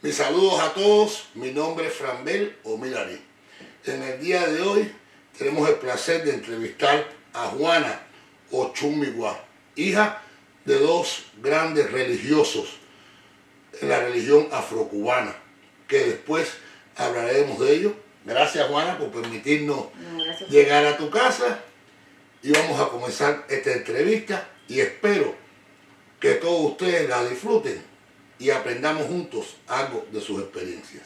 Mis saludos a todos, mi nombre es Franbel Omilari. En el día de hoy tenemos el placer de entrevistar a Juana Ochun Miguá, hija de dos grandes religiosos en la religión afrocubana, que después hablaremos de ello. Gracias, Juana, por permitirnos llegar a tu casa y vamos a comenzar esta entrevista y espero que todos ustedes la disfruten y aprendamos juntos algo de sus experiencias.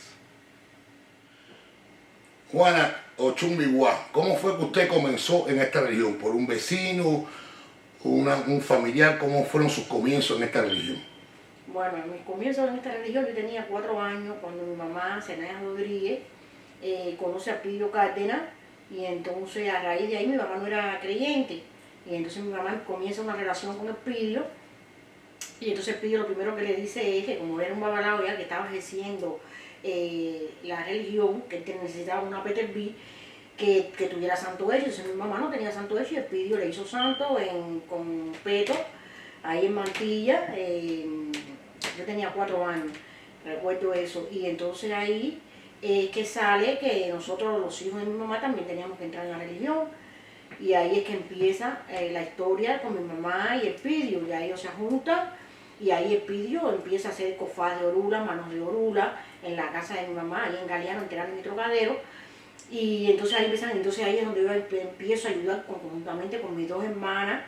Juana Ochun Miguá, ¿cómo fue que usted comenzó en esta religión? ¿Por un vecino, un familiar? ¿Cómo fueron sus comienzos en esta religión? Bueno, en mis comienzos en esta religión yo tenía 4 años cuando mi mamá, Zenaya Rodríguez, conoce a Pidio Cárdenas y entonces a raíz de ahí mi mamá no era creyente y entonces mi mamá comienza una relación con el Pidio y entonces el Pidio lo primero que le dice es que como era un babalao ya que estaba ejerciendo la religión, que él necesitaba una Peterbi que tuviera santo hecho. Entonces mi mamá no tenía santo hecho y el Pidio le hizo santo con peto ahí en Mantilla. Yo tenía 4 años, recuerdo eso, y entonces ahí que sale que nosotros los hijos de mi mamá también teníamos que entrar en la religión y ahí es que empieza la historia con mi mamá y el Pidio, ya ellos se juntan y ahí el Pidio empieza a hacer cofás de orula, manos de orula en la casa de mi mamá, ahí en Galeano, en mi trocadero, y entonces ahí empiezan, entonces ahí es donde yo empiezo a ayudar conjuntamente con mis 2 hermanas,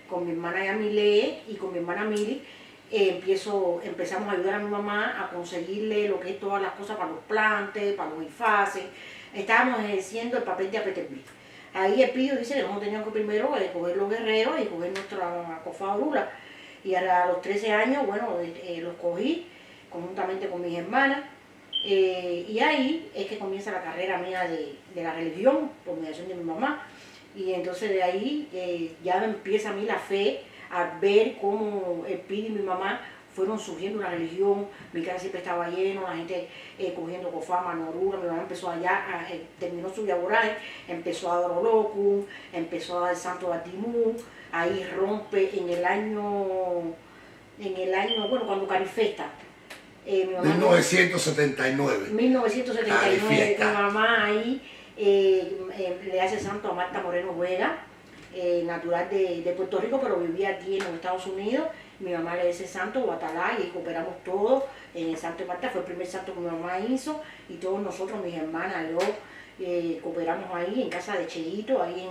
con mi hermana Yamile y con mi hermana Mili. Empezamos a ayudar a mi mamá a conseguirle lo que es todas las cosas para los plantes, para los bifaces. Estábamos ejerciendo el papel de apeterbi. Ahí el Pidio dice que nosotros teníamos que primero coger los guerreros y coger nuestra cofadura. Y a los 13 años, bueno, los cogí conjuntamente con mis hermanas. Y ahí es que comienza la carrera mía de la religión, por mediación de mi mamá. Y entonces de ahí ya empieza a mí la fe, a ver cómo el Pidio y mi mamá fueron surgiendo una religión. Mi casa siempre estaba lleno, la gente cogiendo cofá, manorura. Mi mamá empezó allá, terminó su laboral, empezó a dar Olocum, empezó a dar Santo Batimú. Ahí rompe en el año, bueno, cuando Carifesta. Mi mamá, 1979. 1979, mi mamá ahí le hace santo a Marta Moreno Vega, natural de Puerto Rico, pero vivía aquí en los Estados Unidos. Mi mamá le hace santo, Guatalá, y cooperamos todos en el santo de Marta. Fue el primer santo que mi mamá hizo, y todos nosotros, mis hermanas, yo, cooperamos ahí en casa de Cheito, ahí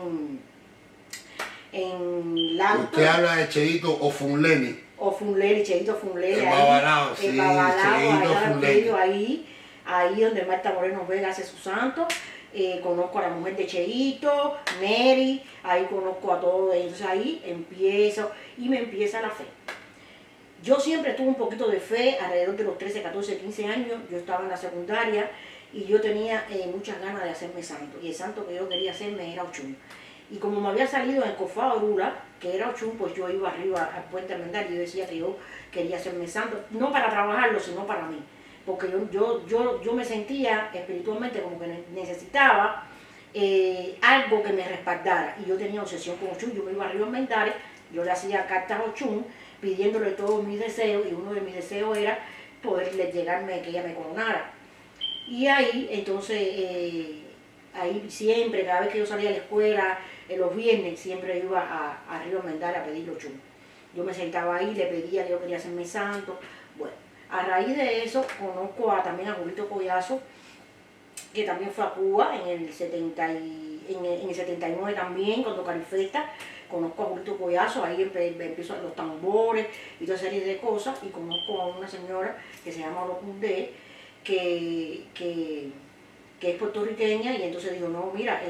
en Lauta. Usted habla de Cheito Ofunleni. Ofunleni, Cheito Ofunleni. El Babalao, sí, Cheito Ofunleni. Ahí donde Marta Moreno Vega hace su santo. Conozco a la mujer de Cheito, Neri, ahí conozco a todos, entonces ahí empiezo y me empieza la fe. Yo siempre tuve un poquito de fe, alrededor de los 13, 14, 15 años, yo estaba en la secundaria y yo tenía muchas ganas de hacerme santo, y el santo que yo quería hacerme era Ochun. Y como me había salido en el Cofá Orula, que era Ochun, pues yo iba arriba al Puente Almendar y yo decía que yo quería hacerme santo, no para trabajarlo, sino para mí. Porque yo me sentía espiritualmente como que necesitaba algo que me respaldara. Y yo tenía obsesión con Ochun. Yo me iba arriba a Almendares, yo le hacía cartas a Ochun pidiéndole todos mis deseos, y uno de mis deseos era poderle llegarme, que ella me coronara. Y ahí, entonces, ahí siempre, cada vez que yo salía de la escuela, los viernes, siempre iba a Río Almendares a pedir Ochun. Yo me sentaba ahí, le pedía que yo quería hacerme santo. Bueno, a raíz de eso conozco también a Julito Collazo, que también fue a Cuba en el 79 también, cuando Carifesta. Conozco a Julito Collazo, ahí empiezo los tambores y toda serie de cosas, y conozco a una señora que se llama Locundé, que es puertorriqueña, y entonces digo, no, mira,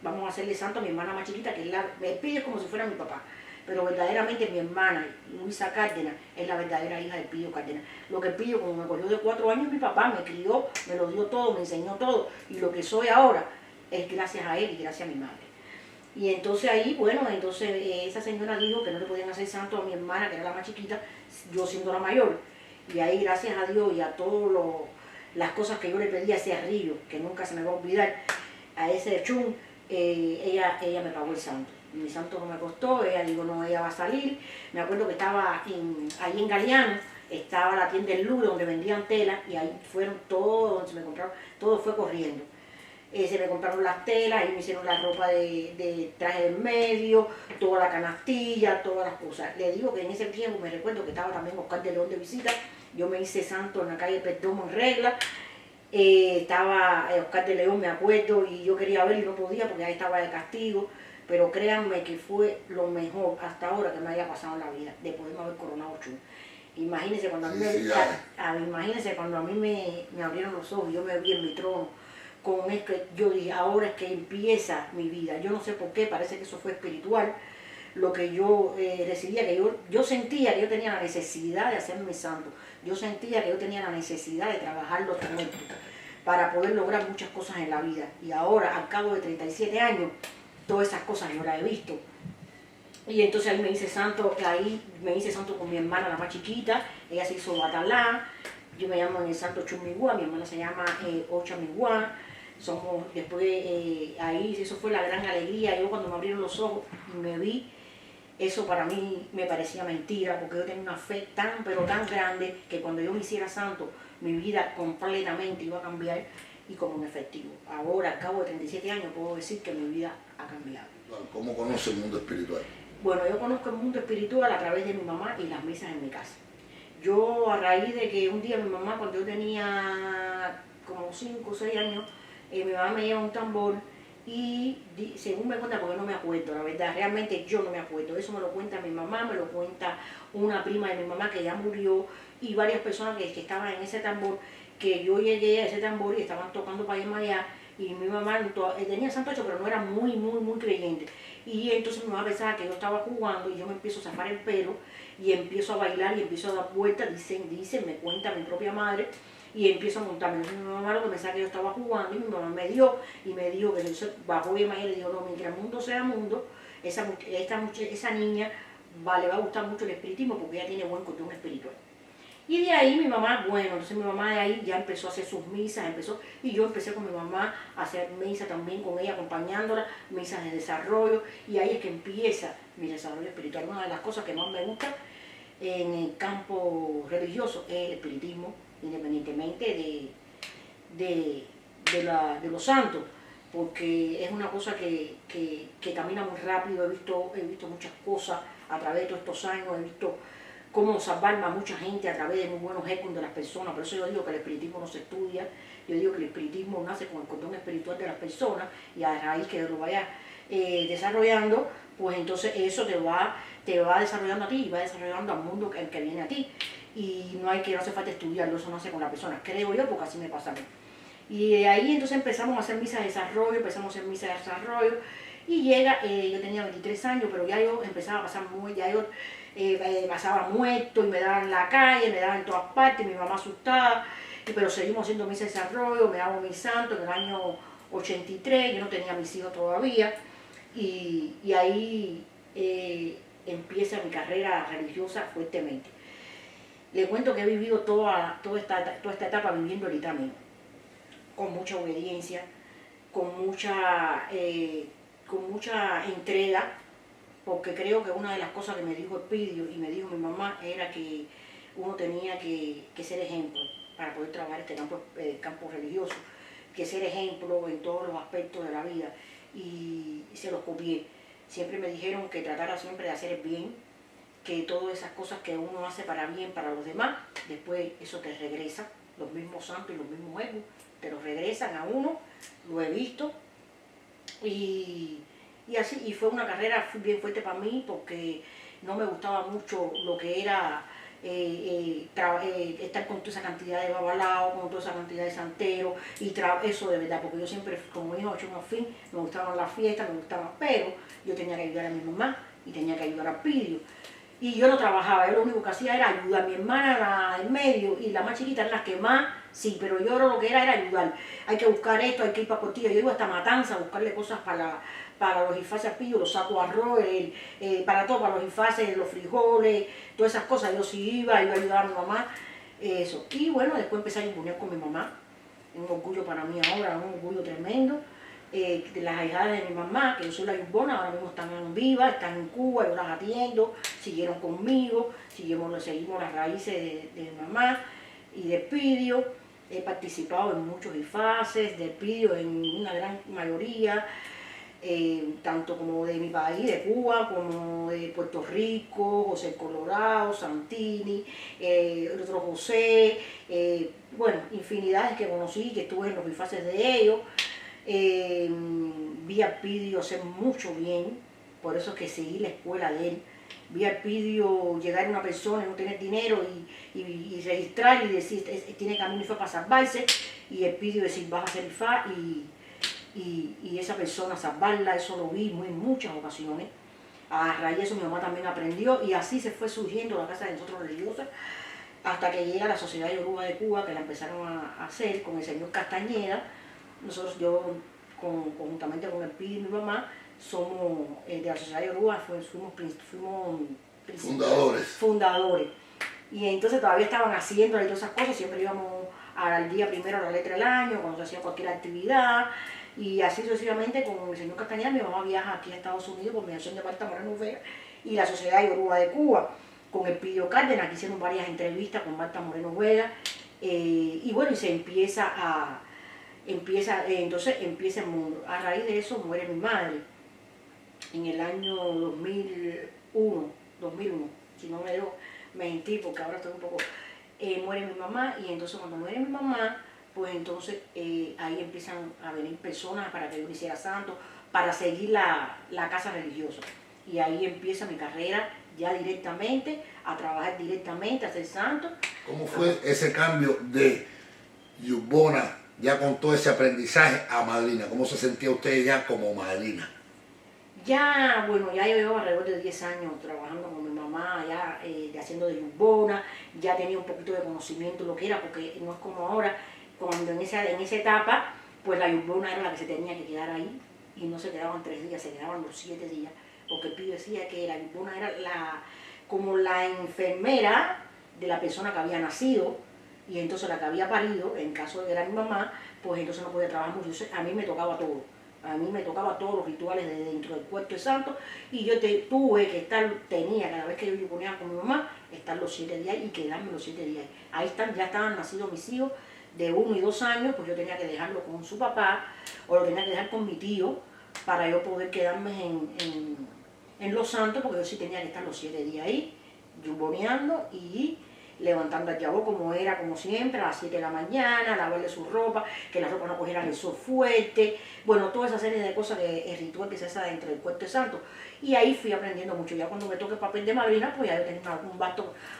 vamos a hacerle santo a mi hermana más chiquita, que me pide como si fuera mi papá. Pero verdaderamente mi hermana, Luisa Cárdenas, es la verdadera hija del Pidio Cárdenas. Lo que el Pidio, como me cogió de 4 años, mi papá me crió, me lo dio todo, me enseñó todo. Y lo que soy ahora es gracias a él y gracias a mi madre. Y entonces ahí, bueno, entonces esa señora dijo que no le podían hacer santo a mi hermana, que era la más chiquita, yo siendo la mayor. Y ahí, gracias a Dios y a todas las cosas que yo le pedí a ese río, que nunca se me va a olvidar, a ese Chun, ella me pagó el santo. Mi santo no me costó, ella dijo, no, ella va a salir. Me acuerdo que estaba ahí en Galeano, estaba la tienda del Louvre donde vendían telas y ahí fueron todos, donde se me compraron, todo fue corriendo. Se me compraron las telas, ahí me hicieron la ropa de traje del medio, toda la canastilla, todas las cosas. Le digo que en ese tiempo me recuerdo que estaba también Oscar de León de visita, yo me hice santo en la calle Perdomo en Regla, estaba Oscar de León, me acuerdo, y yo quería ver y no podía porque ahí estaba de castigo, pero créanme que fue lo mejor hasta ahora que me haya pasado en la vida, de poderme haber coronado Ochun. Imagínense cuando imagínense cuando a mí me abrieron los ojos, yo me vi en mi trono, con esto, yo dije, ahora es que empieza mi vida. Yo no sé por qué, parece que eso fue espiritual, lo que yo recibía, que yo sentía que yo tenía la necesidad de hacerme santo, yo sentía que yo tenía la necesidad de trabajar los muertos para poder lograr muchas cosas en la vida. Y ahora, al cabo de 37 años, todas esas cosas yo las he visto. Y entonces ahí me hice santo con mi hermana, la más chiquita, ella se hizo Batalá, yo me llamo en el santo Chumigua, mi hermana se llama Ocha Migua. Somos, después ahí, eso fue la gran alegría. Yo cuando me abrieron los ojos y me vi, eso para mí me parecía mentira, porque yo tenía una fe tan, pero tan grande, que cuando yo me hiciera santo, mi vida completamente iba a cambiar, y como en efectivo. Ahora, al cabo de 37 años, puedo decir que mi vida ha cambiado. ¿Cómo conoce el mundo espiritual? Bueno, yo conozco el mundo espiritual a través de mi mamá y las misas en mi casa. Yo, a raíz de que un día mi mamá, cuando yo tenía como 5 o 6 años, mi mamá me lleva un tambor y según me cuenta, porque no me acuerdo, la verdad, realmente yo no me acuerdo, eso me lo cuenta mi mamá, me lo cuenta una prima de mi mamá que ya murió y varias personas que estaban en ese tambor, que yo llegué a ese tambor y estaban tocando para allá y mi mamá tenía santo ocho, pero no era muy creyente. Y entonces mi mamá pensaba que yo estaba jugando y yo me empiezo a zafar el pelo y empiezo a bailar y empiezo a dar vueltas, me cuenta mi propia madre, y empiezo a montarme. Entonces mi mamá lo que pensaba que yo estaba jugando y mi mamá me dijo que entonces bajó y le dijo, no, mientras el mundo sea mundo, esa niña le va a gustar mucho el espiritismo porque ella tiene buen cordón espiritual. Y de ahí mi mamá, bueno, entonces mi mamá de ahí ya empezó a hacer sus misas, y yo empecé con mi mamá a hacer misas también con ella, acompañándola, misas de desarrollo, y ahí es que empieza mi desarrollo espiritual. Una de las cosas que más me gusta en el campo religioso es el espiritismo, independientemente de los santos, porque es una cosa que camina muy rápido. He visto muchas cosas a través de todos estos años, he visto cómo salvar a mucha gente a través de muy buenos ecos de las personas. Por eso yo digo que el espiritismo no se estudia, yo digo que el espiritismo nace con el cordón espiritual de las personas, y a raíz que lo vaya desarrollando, pues entonces eso te va desarrollando a ti y va desarrollando al mundo que viene a ti. Y no hace falta estudiarlo, eso nace con la persona, creo yo, porque así me pasa a mí. Y de ahí entonces empezamos a hacer misas de desarrollo, y llega, yo tenía 23 años, pero ya yo empezaba a pasar pasaba muerto y me daban en la calle, me daban en todas partes, mi mamá asustada, pero seguimos haciendo misas de desarrollo, me hago mi santo en el año 83, yo no tenía mis hijos todavía, y ahí empieza mi carrera religiosa fuertemente. Le cuento que he vivido toda esta etapa viviendo el Itamín, con mucha obediencia, con mucha entrega, porque creo que una de las cosas que me dijo Elpidio y me dijo mi mamá era que uno tenía que ser ejemplo para poder trabajar este campo religioso, que ser ejemplo en todos los aspectos de la vida, y se los copié. Siempre me dijeron que tratara siempre de hacer el bien, que todas esas cosas que uno hace para bien para los demás, después eso te regresa, los mismos santos y los mismos egos te los regresan a uno, lo he visto, y así, y fue una carrera bien fuerte para mí, porque no me gustaba mucho lo que era estar con toda esa cantidad de babalaos, con toda esa cantidad de santeros, y eso de verdad, porque yo siempre, como hijo hecho un fin, me gustaban las fiestas, pero yo tenía que ayudar a mi mamá y tenía que ayudar a Elpidio. Y yo no trabajaba, yo lo único que hacía era ayudar. Mi hermana, la del medio y la más chiquita, eran las que más, sí, pero yo lo que era ayudar. Hay que buscar esto, hay que ir para Portillo. Yo iba hasta Matanza a buscarle cosas para los infaces a Pillo, los sacos de arroz, para todo, para los infaces, los frijoles, todas esas cosas. Yo sí iba a ayudar a mi mamá, eso. Y bueno, después empecé a imponer con mi mamá, un orgullo para mí ahora, un orgullo tremendo. de las ahijadas de mi mamá, que yo soy la yubona, ahora mismo están vivas, están en Cuba, yo las atiendo, siguieron conmigo, seguimos las raíces de mi mamá y de Pidio. He participado en muchos IFACES, de Pidio en una gran mayoría, tanto como de mi país, de Cuba, como de Puerto Rico, José Colorado, Santini, otro José, bueno, infinidades que conocí, que estuve en los IFACES de ellos. Vi a Pidio hacer mucho bien, por eso es que seguí la escuela de él. Vi a Pidio llegar a una persona y no tener dinero y registrar y decir, tiene camino IFA para salvarse, y el Pidio decir, vas a hacer IFA y esa persona salvarla. Eso lo vi en muchas ocasiones. A raíz de eso mi mamá también aprendió, y así se fue surgiendo la casa de nosotros religiosa, hasta que llega la Sociedad Yoruba de Cuba, que la empezaron a hacer con el señor Castañeda. Nosotros, yo conjuntamente con el Pidio y mi mamá, somos de la Sociedad Yoruba, fuimos fundadores. Y entonces todavía estaban haciendo todas esas cosas, siempre íbamos al día primero a la letra del año, cuando se hacía cualquier actividad, y así sucesivamente. Con el señor Castañeda, mi mamá viaja aquí a Estados Unidos por mediación de Marta Moreno Vega y la Sociedad Yoruba de Cuba. Con el Pidio Cárdenas, aquí hicieron varias entrevistas con Marta Moreno Vega, y bueno, y se empieza el mundo. A raíz de eso muere mi madre en el año 2001, si no me dejo mentir, porque ahora estoy un poco... muere mi mamá, y entonces cuando muere mi mamá, pues entonces ahí empiezan a venir personas para que yo me hiciera santo, para seguir la casa religiosa. Y ahí empieza mi carrera ya directamente, a trabajar directamente, a ser santo. ¿Cómo fue ese cambio de yubona, ya con todo ese aprendizaje, a madrina? ¿Cómo se sentía usted ya como madrina? Ya, bueno, ya yo llevo alrededor de 10 años trabajando con mi mamá, ya haciendo de yubona, ya tenía un poquito de conocimiento de lo que era, porque no es como ahora, cuando en esa etapa, pues la yubona era la que se tenía que quedar ahí, y no se quedaban 3 días, se quedaban los 7 días, porque el Pidio decía que la yubona era como la enfermera de la persona que había nacido, y entonces la que había parido, en caso de que era mi mamá, pues entonces no podía trabajar mucho. Entonces, a mí me tocaba todo. A mí me tocaba todos los rituales de dentro del cuerpo de santo, y yo tuve que tenía cada vez que yo ponía con mi mamá, estar los 7 días y quedarme los 7 días. Ahí ya estaban nacidos mis hijos de 1 y 2 años, pues yo tenía que dejarlo con su papá, o lo tenía que dejar con mi tío, para yo poder quedarme en los santos, porque yo sí tenía que estar los 7 días ahí, yuboneando y levantando al yabó como era, como siempre, a las 7 de la mañana, lavarle su ropa, que la ropa no cogiera el sol fuerte, bueno, toda esa serie de cosas, el ritual que se hace dentro del cuerpo de santo. Y ahí fui aprendiendo mucho. Ya cuando me toque el papel de madrina, pues ya yo tenía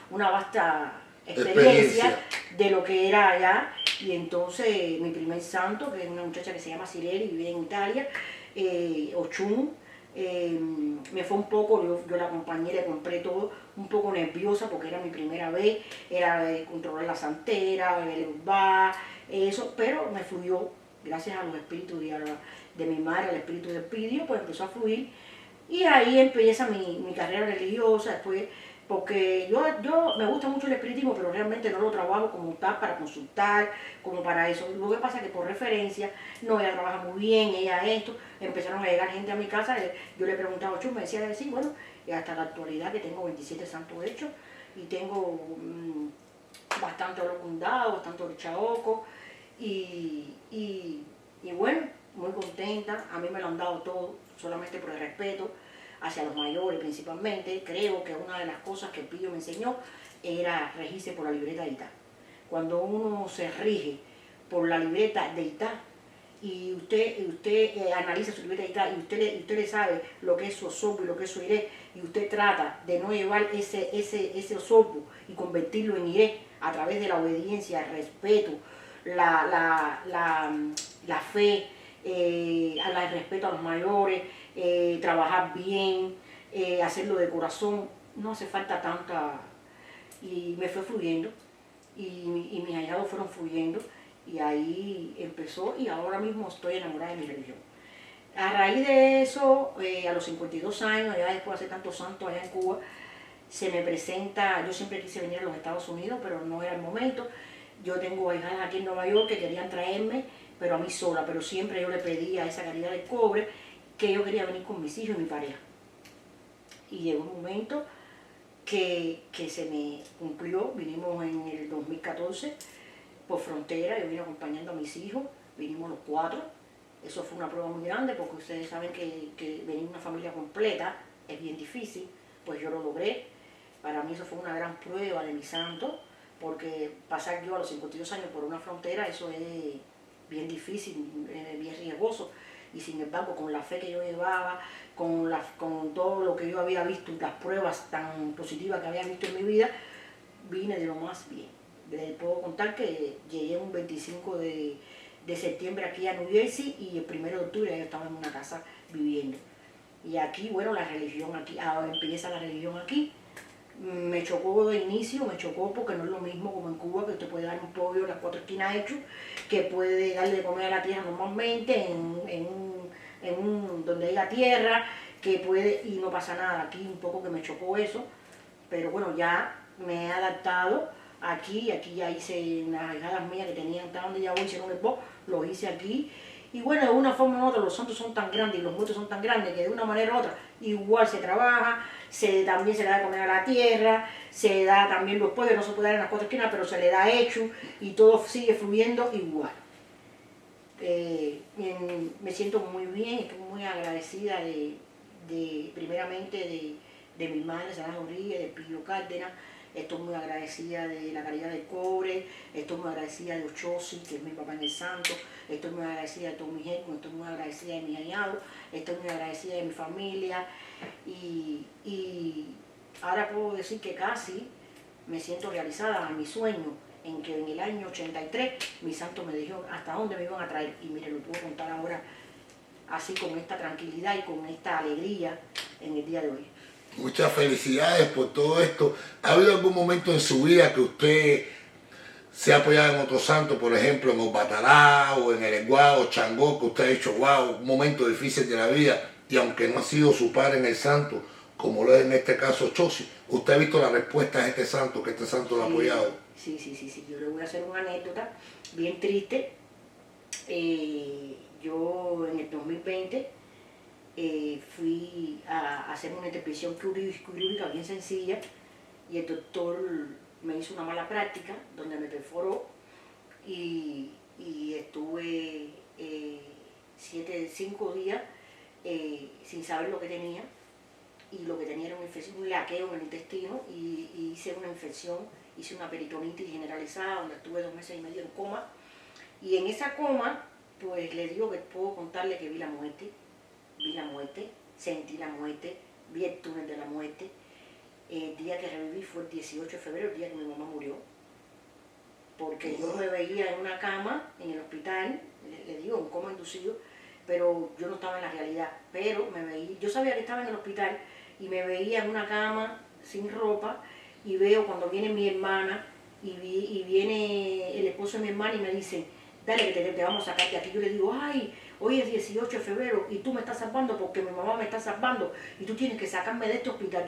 una vasta experiencia de lo que era allá. Y entonces mi primer santo, que es una muchacha que se llama Cireli, vive en Italia, Ochun, me fue un poco, yo la acompañé, le compré todo, un poco nerviosa porque era mi primera vez, era controlar la santera, el urbá, eso, pero me fluyó, gracias a los espíritus de mi madre, al espíritu del Pidio, pues empezó a fluir, y ahí empieza mi carrera religiosa. Después, porque yo me gusta mucho el espiritismo, pero realmente no lo trabajo como tal para consultar, como para eso. Lo que pasa es que por referencia, no, ella trabaja muy bien, ella esto, empezaron a llegar gente a mi casa, yo le preguntaba a Chus, me decía de decir, bueno, y hasta la actualidad que tengo 27 santos hechos, y tengo bastante oro condado, bastante oro chaoco, y bueno, muy contenta. A mí me lo han dado todo, solamente por el respeto hacia los mayores principalmente. Creo que una de las cosas que el Pidio me enseñó era regirse por la libreta de Itá. Cuando uno se rige por la libreta de Itá, y usted analiza su libreta de Itá, y usted le sabe lo que es su osorbo y lo que es su iré, y usted trata de no llevar ese osorbo y convertirlo en iré a través de la obediencia, el respeto, la fe, el respeto a los mayores, trabajar bien, hacerlo de corazón. No hace falta tanta... Y me fue fluyendo, y mis hallados fueron fluyendo, y ahí empezó, y ahora mismo estoy enamorada de mi religión. A raíz de eso, a los 52 años, ya después de hacer tantos santos allá en Cuba, se me presenta, yo siempre quise venir a los Estados Unidos, pero no era el momento. Yo tengo ahijadas aquí en Nueva York que querían traerme, pero a mí sola, pero siempre yo le pedía a esa caridad del cobre que yo quería venir con mis hijos y mi pareja. Y llegó un momento que se me cumplió, vinimos en el 2014 por frontera, yo vine acompañando a mis hijos, vinimos los 4, eso fue una prueba muy grande porque ustedes saben que venir una familia completa es bien difícil, pues yo lo logré. Para mí eso fue una gran prueba de mi santo, porque pasar yo a los 52 años por una frontera, eso es bien difícil, bien riesgoso. Y sin embargo, con la fe que yo llevaba, con todo lo que yo había visto, las pruebas tan positivas que había visto en mi vida, vine de lo más bien. Les puedo contar que llegué un 25 de septiembre aquí a New Jersey y el 1 de octubre yo estaba en una casa viviendo. Y aquí, bueno, la religión aquí, ahora empieza la religión aquí. Me chocó de inicio, me chocó porque no es lo mismo como en Cuba, que usted puede dar un pollo a las 4 esquinas hecho, que puede darle de comer a la tierra normalmente, donde haya tierra, que puede, y no pasa nada. Aquí un poco que me chocó eso, pero bueno, ya me he adaptado aquí ya hice unas ahijadas mías que tenían, donde ya voy, hicieron el post, lo hice aquí. Y bueno, de una forma u otra los santos son tan grandes y los muertos son tan grandes que de una manera u otra igual se trabaja, también se le da de comer a la tierra, se da también los pollos, no se puede dar en las 4 esquinas, pero se le da hecho y todo sigue fluyendo igual. Me siento muy bien, estoy muy agradecida primeramente de mi madre, Sara Rodríguez, de Pío Cárdenas. Estoy muy agradecida de la caridad del cobre, estoy muy agradecida de Ochosi, que es mi papá en el santo, estoy muy agradecida de todos mis hijos, estoy muy agradecida de mis añados, estoy muy agradecida de mi familia y ahora puedo decir que casi me siento realizada a mi sueño, en que en el año 83 mi santo me dijo hasta dónde me iban a traer y mire, lo puedo contar ahora así con esta tranquilidad y con esta alegría en el día de hoy. Muchas felicidades por todo esto. ¿Ha habido algún momento en su vida que usted se ha apoyado en otro santo, por ejemplo en Obatalá o en el Eguá o Changó, que usted ha dicho, wow, un momento difícil de la vida, y aunque no ha sido su padre en el santo, como lo es en este caso Ochosi, usted ha visto la respuesta de este santo, que este santo lo ha apoyado? Sí. Yo le voy a hacer una anécdota bien triste. Yo en el 2020 fui a hacer una intervención quirúrgica bien sencilla y el doctor me hizo una mala práctica donde me perforó y estuve 5 días sin saber lo que tenía, y lo que tenía era una infección, un laqueo en el intestino, y hice una infección, hice una peritonitis generalizada donde estuve 2 meses y medio en coma, y en esa coma pues le digo que puedo contarle que vi la muerte, sentí la muerte, vi el túnel de la muerte. El día que reviví fue el 18 de febrero, el día que mi mamá murió, porque yo me veía en una cama en el hospital, le digo, en coma inducido, pero yo no estaba en la realidad, pero me veía, yo sabía que estaba en el hospital y me veía en una cama sin ropa, y veo cuando viene mi hermana y viene el esposo de mi hermana y me dice, dale que te vamos a sacar de aquí. Yo le digo, ay, hoy es 18 de febrero y tú me estás salvando porque mi mamá me está salvando y tú tienes que sacarme de este hospital,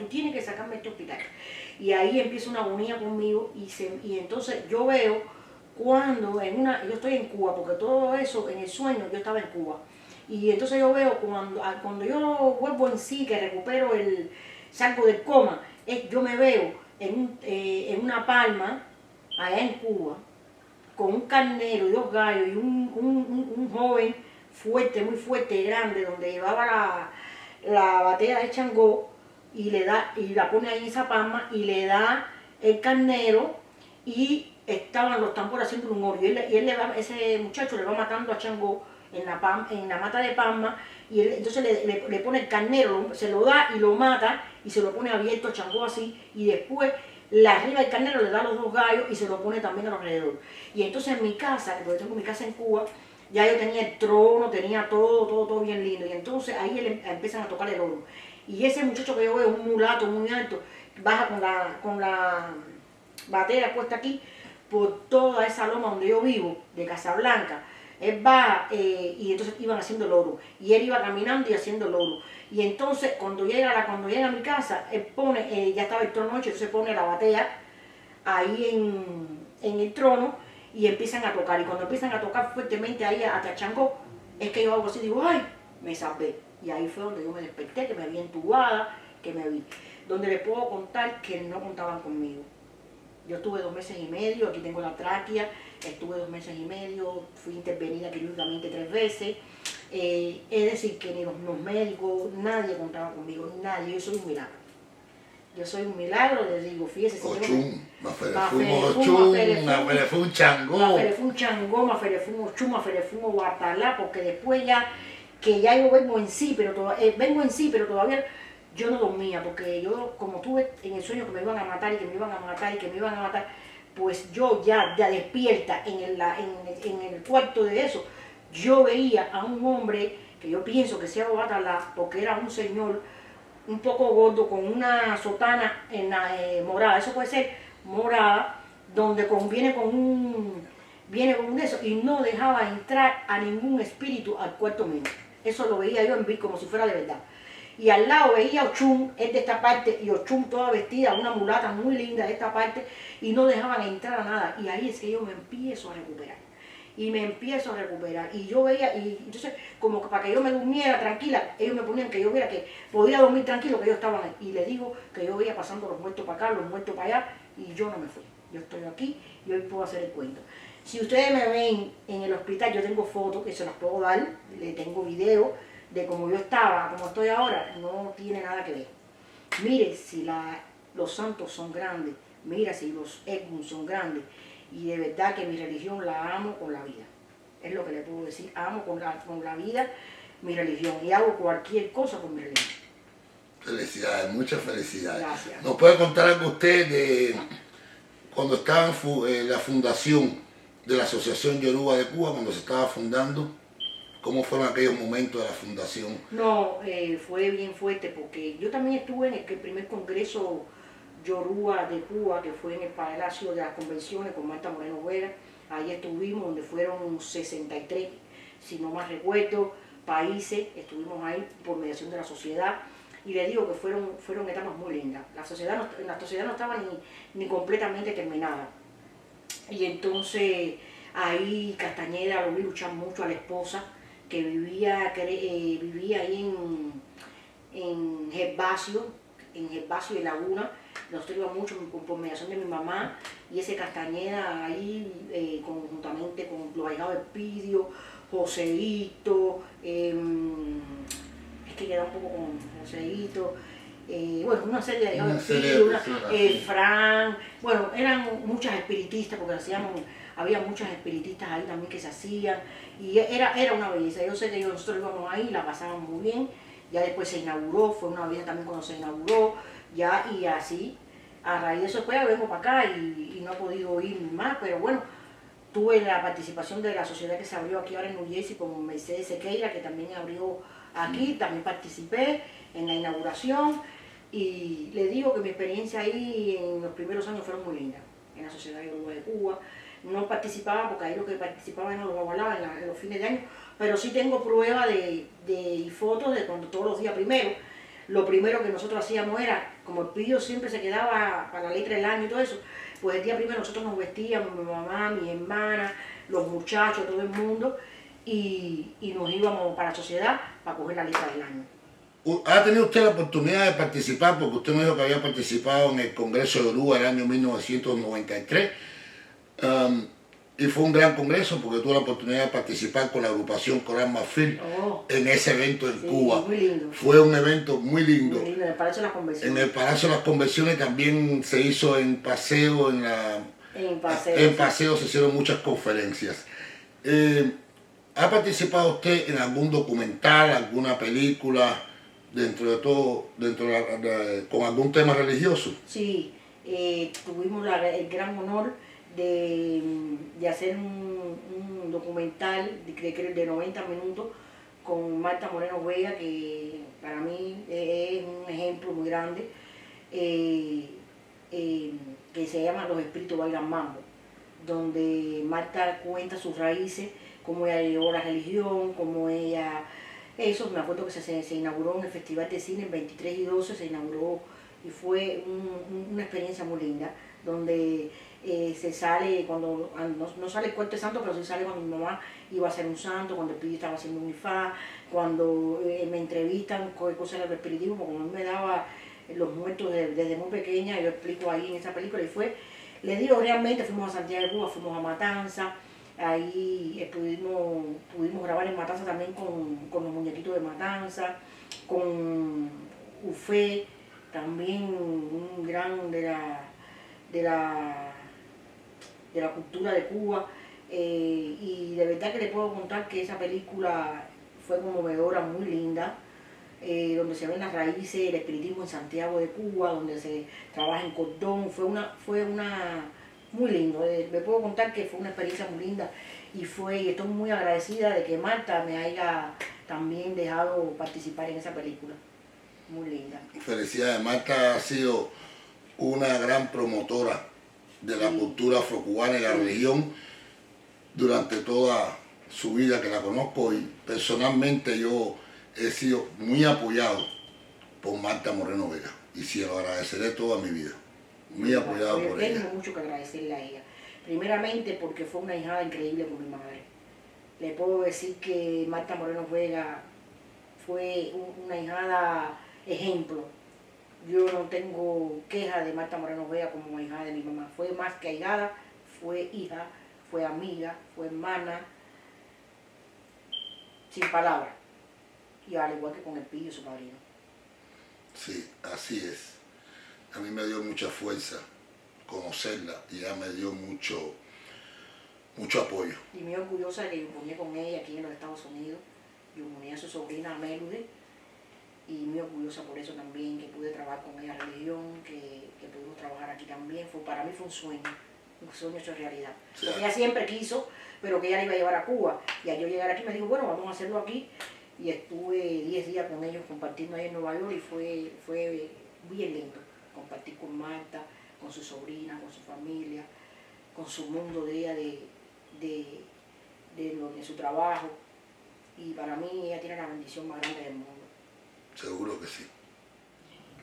Y ahí empieza una agonía conmigo y entonces yo veo cuando yo estoy en Cuba, porque todo eso en el sueño yo estaba en Cuba. Y entonces yo veo cuando yo vuelvo en sí, que recupero salgo del coma, yo me veo en una palma allá en Cuba, con un carnero y 2 gallos y un joven fuerte, muy fuerte, grande, donde llevaba la batea de Changó y la pone ahí en esa palma y le da el carnero, y estaban los tambores haciendo un hoyo. Ese muchacho le va matando a Changó en la mata de palma, y entonces le pone el carnero, se lo da y lo mata y se lo pone abierto a Changó así, y después arriba del carnero le da los 2 gallos y se lo pone también alrededor. Y entonces en mi casa, porque tengo mi casa en Cuba, ya yo tenía el trono, tenía todo bien lindo, y entonces ahí empiezan a tocar el oro. Y ese muchacho que yo veo, un mulato muy alto, baja con la batea puesta aquí por toda esa loma donde yo vivo, de Casablanca. Él va y entonces iban haciendo el oro, y él iba caminando y haciendo el oro. Y entonces cuando llega a mi casa, él pone, ya estaba el trono hecho, entonces pone la batea ahí en el trono, y empiezan a tocar. Y cuando empiezan a tocar fuertemente ahí hasta Changó, es que yo hago así, digo, ¡ay! Me salvé. Y ahí fue donde yo me desperté, que me había entubada, que me vi. Donde les puedo contar que no contaban conmigo. Yo estuve 2 meses y medio, aquí tengo la tráquea, estuve 2 meses y medio, fui intervenida quirúrgicamente 3 veces. Es decir, que ni los médicos, nadie contaba conmigo, nadie, yo soy un milagro. Yo soy un milagro, les digo, fíjese. Ochum, Maferefún Changó. Maferefún Changó, Maferefún Ochum, Maferefún Guatalá, porque después ya, que ya yo vengo en sí, pero todavía yo no dormía, porque yo como tuve en el sueño que me iban a matar y que me iban a matar y que me iban a matar, pues yo ya despierta en el cuarto de eso, yo veía a un hombre que yo pienso que sea Guatalá, porque era un señor un poco gordo con una sotana morada, eso puede ser morada, donde viene con un eso, y no dejaba entrar a ningún espíritu al cuarto mío. Eso lo veía yo en vivo como si fuera de verdad. Y al lado veía a Ochum, es de esta parte, y Ochum toda vestida, una mulata muy linda de esta parte, y no dejaban entrar a nada. Y ahí es que yo me empiezo a recuperar. Y me empiezo a recuperar. Y yo veía, y entonces, como que para que yo me durmiera tranquila, ellos me ponían que yo viera que podía dormir tranquilo, que ellos estaban ahí. Y les digo que yo veía pasando los muertos para acá, los muertos para allá, y yo no me fui. Yo estoy aquí y hoy puedo hacer el cuento. Si ustedes me ven en el hospital, yo tengo fotos que se las puedo dar, le tengo video de cómo yo estaba, como estoy ahora, no tiene nada que ver. Mire si los santos son grandes, mira si los Egmont son grandes, y de verdad que mi religión la amo con la vida. Es lo que le puedo decir, amo con la vida mi religión y hago cualquier cosa con mi religión. Felicidades, muchas felicidades. Gracias. ¿Nos puede contar algo usted de cuando estaba en la fundación de la Asociación Yoruba de Cuba, cuando se estaba fundando? ¿Cómo fueron aquellos momentos de la fundación? No, fue bien fuerte porque yo también estuve en el primer congreso Yoruba de Cuba, que fue en el Palacio de las Convenciones con Marta Moreno Vera. Ahí estuvimos, donde fueron 63, si no más recuerdo, países, estuvimos ahí por mediación de la sociedad. Y le digo que fueron etapas muy lindas. La sociedad no estaba ni completamente terminada. Y entonces ahí Castañeda lo vi luchar mucho a la esposa, que vivía ahí en Gervasio y Laguna. Nosotros íbamos mucho por mediación de mi mamá, y ese Castañeda ahí, conjuntamente con los ahijados de Pidio, Joseito, es que queda un poco con Joseito, bueno, una serie de ahijados de Pidio, Fran, bueno, eran muchas espiritistas, porque había muchas espiritistas ahí también que se hacían, y era una belleza. Yo sé que nosotros íbamos ahí, la pasábamos muy bien, ya después se inauguró, fue una belleza también cuando se inauguró, ya, y así, a raíz de eso después ya vengo para acá y no he podido ir más, pero bueno, tuve la participación de la sociedad que se abrió aquí ahora en New Jersey con Mercedes Sequeira, que también abrió aquí, también participé en la inauguración, y le digo que mi experiencia ahí en los primeros años fueron muy lindas, en la Sociedad Yoruba de Cuba. No participaba, porque ahí lo que participaban no lo avalaban en los fines de año, pero sí tengo pruebas de fotos de cuando todos los días primero. Lo primero que nosotros hacíamos era, como el pillo siempre se quedaba para la letra del año y todo eso, pues el día primero nosotros nos vestíamos, mi mamá, mi hermana, los muchachos, todo el mundo, y nos íbamos para la sociedad para coger la letra del año. ¿Ha tenido usted la oportunidad de participar? Porque usted me dijo que había participado en el Congreso de Yoruba el año 1993. Y fue un gran congreso porque tuve la oportunidad de participar con la agrupación Coral Marfil en ese evento en Cuba. Muy lindo. Fue un evento muy lindo. Muy lindo, en el Palacio de las Convenciones. En el Palacio de las Convenciones también se hizo en Paseo, en Paseo se hicieron muchas conferencias. ¿Ha participado usted en algún documental, alguna película, dentro de todo, con algún tema religioso? Sí, tuvimos el gran honor de hacer un documental de 90 minutos con Marta Moreno Vega, que para mí es un ejemplo muy grande, que se llama Los Espíritus Bailan Mambo, donde Marta cuenta sus raíces, cómo ella llegó a la religión, cómo ella... Eso, me acuerdo que se inauguró en el Festival de Cine, el 23 y 12 se inauguró, y fue una experiencia muy linda, donde se sale cuando, no sale el Corte Santo, pero sí sale cuando mi mamá iba a ser un santo, cuando el Pillo estaba haciendo un ifá, cuando me entrevistan cosas del espiritismo, porque a mí me daba los muertos desde muy pequeña, yo explico ahí en esa película, y fue, les digo realmente, fuimos a Santiago de Cuba, fuimos a Matanza, ahí pudimos grabar en Matanza también con los muñequitos de Matanza, con Ufé, también un gran de la cultura de Cuba, y de verdad que le puedo contar que esa película fue conmovedora, muy linda, donde se ven las raíces del espiritismo en Santiago de Cuba, donde se trabaja en cordón, fue una muy lindo, me puedo contar que fue una experiencia muy linda y estoy muy agradecida de que Marta me haya también dejado participar en esa película, muy linda. Felicidades, Marta ha sido una gran promotora de la cultura afrocubana y la religión durante toda su vida que la conozco, y personalmente yo he sido muy apoyado por Marta Moreno Vega y se lo agradeceré toda mi vida, muy apoyado por ella. Tengo mucho que agradecerle a ella, primeramente porque fue una hijada increíble con mi madre. Le puedo decir que Marta Moreno Vega fue una hijada ejemplo. Yo no tengo queja de Marta Moreno Vega como hijada de mi mamá. Fue más que ahijada, fue hija, fue amiga, fue hermana, sin palabras. Y al igual que con el Pillo, su padrino. Sí, así es. A mí me dio mucha fuerza conocerla y ella me dio mucho apoyo. Y muy orgullosa de que yo ponía con ella aquí en los Estados Unidos. Yo ponía a su sobrina Melude. Y muy orgullosa por eso también, que pude trabajar con ella religión, que pudimos trabajar aquí también. Para mí fue un sueño hecho realidad. Sí. Ella siempre quiso, pero que ella la iba a llevar a Cuba. Y al yo llegar aquí me dijo, bueno, vamos a hacerlo aquí. Y estuve 10 días con ellos compartiendo ahí en Nueva York y fue bien lindo compartir con Marta, con su sobrina, con su familia, con su mundo de ella, de su trabajo. Y para mí ella tiene la bendición más grande del mundo. Seguro que sí.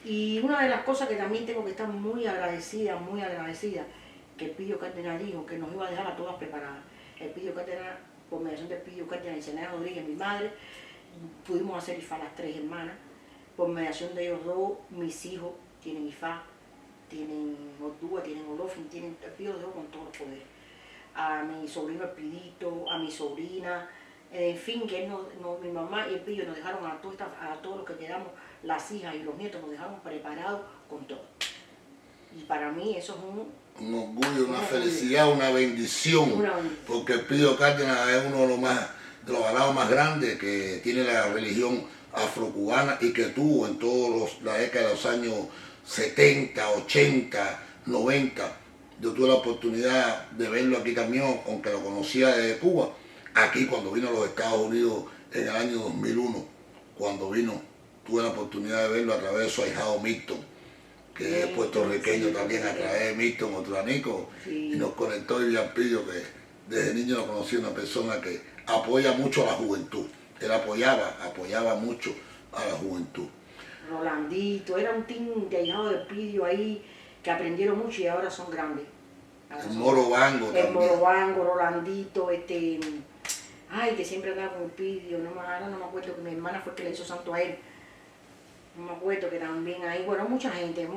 Y una de las cosas que también tengo que estar muy agradecida, que el Pillo Cárdenas dijo que nos iba a dejar a todas preparadas. El Pillo Cárdenas, por mediación del Pillo Cárdenas y Zenaida Rodríguez, mi madre, pudimos hacer IFA las 3 hermanas. Por mediación de ellos dos, mis hijos tienen IFA, tienen Ordúa, tienen Olofin, el Pillo dejó con todos los poderes. A mi sobrino Espidito, a mi sobrina, en fin, que mi mamá y el Pillo nos dejaron a todos los que quedamos, las hijas y los nietos, nos dejaron preparados con todo. Y para mí eso es un orgullo, una felicidad, una bendición, porque el Pillo Cárdenas es uno de los ganados más grandes que tiene la religión afrocubana y que tuvo en toda la década de los años 70, 80, 90. Yo tuve la oportunidad de verlo aquí también, aunque lo conocía desde Cuba. Aquí cuando vino a los Estados Unidos en el año 2001, cuando vino, tuve la oportunidad de verlo a través de su ahijado Milton, que es puertorriqueño también, a través de Milton Otranico, y nos conectó y Pillo, que desde niño lo conocí, una persona que apoya mucho a la juventud. Él apoyaba mucho a la juventud. Rolandito, era un team de ahijado de Pillo ahí, que aprendieron mucho y ahora son grandes. El Moro Bango también. El Moro Bango, Rolandito, ay, que siempre andaba con el Pillo, ahora no me acuerdo, que mi hermana fue que le hizo santo a él. No me acuerdo que también ahí, bueno, mucha gente.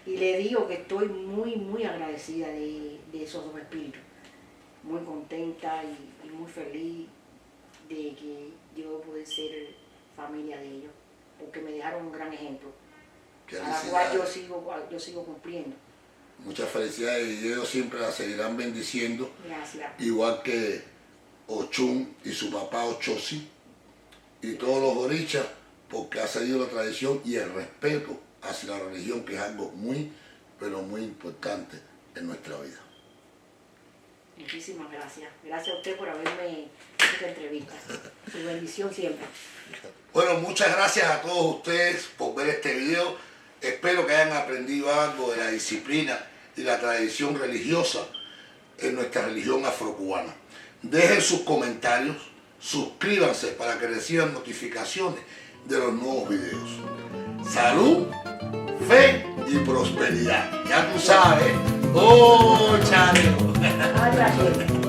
Y le digo que estoy muy agradecida de esos dos espíritus. Muy contenta y muy feliz de que yo pude ser familia de ellos, porque me dejaron un gran ejemplo, a la cual yo sigo cumpliendo. Muchas felicidades y ellos siempre la seguirán bendiciendo. Gracias. Igual que Ochun y su papá Ochosi y todos los orichas, porque ha seguido la tradición y el respeto hacia la religión, que es algo muy, pero muy importante en nuestra vida. Muchísimas gracias. Gracias a usted por haberme hecho esta entrevista. Su bendición siempre. Bueno, muchas gracias a todos ustedes por ver este video. Espero que hayan aprendido algo de la disciplina y la tradición religiosa en nuestra religión afrocubana. Dejen sus comentarios, suscríbanse para que reciban notificaciones de los nuevos videos. ¡Salud! fe y prosperidad. Ya tú sabes. ¡Oh, Chareo! Ay, gracias.